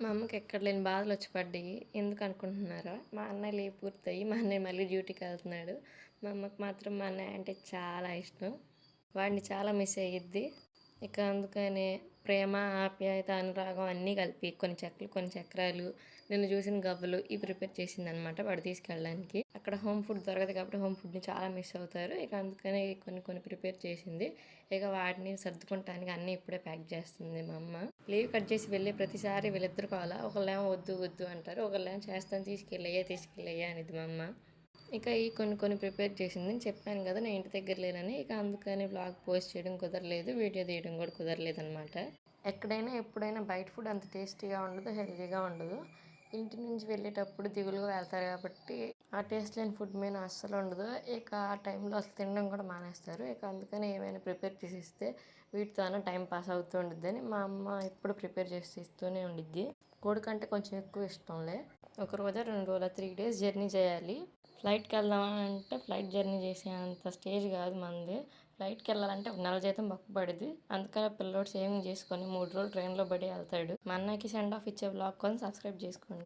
మా అమ్మకి ఎక్కడ లేని బాధలొచ్చి పడ్డాయి. ఎందుకనుకుంటున్నారా? మా అన్నయ్య లీవ్ పూర్తయ్యి మా అన్నయ్య మళ్ళీ డ్యూటీకెళ్తున్నాడు. మా అమ్మకి మాత్రం మా అన్నయ్య అంటే చాలా ఇష్టం. వాడిని చాలా మిస్ అయ్యిద్ది. ఇక అందుకనే ప్రేమ, ఆప్యాయత, అనురాగం అన్నీ కలిపి కొన్ని చెక్కలు, కొన్ని చక్రాలు, నిన్ను చూసిన గవ్వలు ఇవి ప్రిపేర్ చేసిందనమాట వాడు తీసుకెళ్ళడానికి. అక్కడ హోమ్ ఫుడ్ దొరకదు కాబట్టి హోమ్ ఫుడ్ని చాలా మిస్ అవుతారు. ఇక అందుకనే కొన్ని కొన్ని ప్రిపేర్ చేసింది. ఇక వాటిని సర్దుకుంటానికి అన్నీ ఇప్పుడే ప్యాక్ చేస్తుంది మా అమ్మ. లీవ్ కట్ చేసి వెళ్ళే ప్రతిసారి వీళ్ళిద్దరు కావాలా, ఒకళ్ళేమో వద్దు వద్దు అంటారు, ఒకళ్ళేమో చేస్తాను తీసుకెళ్ళయ్యా అనేది మా అమ్మ. ఇక ఈ కొన్ని కొన్ని ప్రిపేర్ చేసింది. చెప్పాను కదా నేను ఇంటి దగ్గర లేనని. ఇక అందుకని వ్లాగ్ పోస్ట్ చేయడం కుదరలేదు, వీడియో తీయడం కూడా కుదరలేదు అనమాట. ఎక్కడైనా ఎప్పుడైనా బయట ఫుడ్ అంత టేస్టీగా ఉండదు, హెల్తీగా ఉండదు. ఇంటి నుంచి వెళ్ళేటప్పుడు దిగులుగా వెళ్తారు కాబట్టి ఆ టేస్ట్ లేని ఫుడ్ మీద అస్సలు ఉండదు. ఇక ఆ టైంలో అసలు తినడం కూడా మానేస్తారు. ఇక అందుకని ఏమైనా ప్రిపేర్ చేసి ఇస్తే వీటితోనే టైం పాస్ అవుతూ ఉండిద్దని మా అమ్మ ఎప్పుడు ప్రిపేర్ చేసి ఇస్తూనే ఉండిద్ది. కోడికంటే కొంచెం ఎక్కువ ఇష్టంలే. ఒక రోజు 2 రోజులు 3 days జర్నీ చేయాలి. ఫ్లైట్కి వెళ్దామని అంటే ఫ్లైట్ జర్నీ చేసే అంత స్టేజ్ కాదు మనది. ఫ్లైట్కి వెళ్ళాలంటే ఒక నెల జీతం పక్కపడిద్ది. అందుకని పిల్లోడు సేవింగ్ చేసుకొని 3 రోజులు ట్రైన్లో పడి వెళ్తాడు. మా అన్నయ్యకి సెండ్ ఆఫ్ ఇచ్చే వ్లాగ్ కొని సబ్స్క్రైబ్ చేసుకోండి.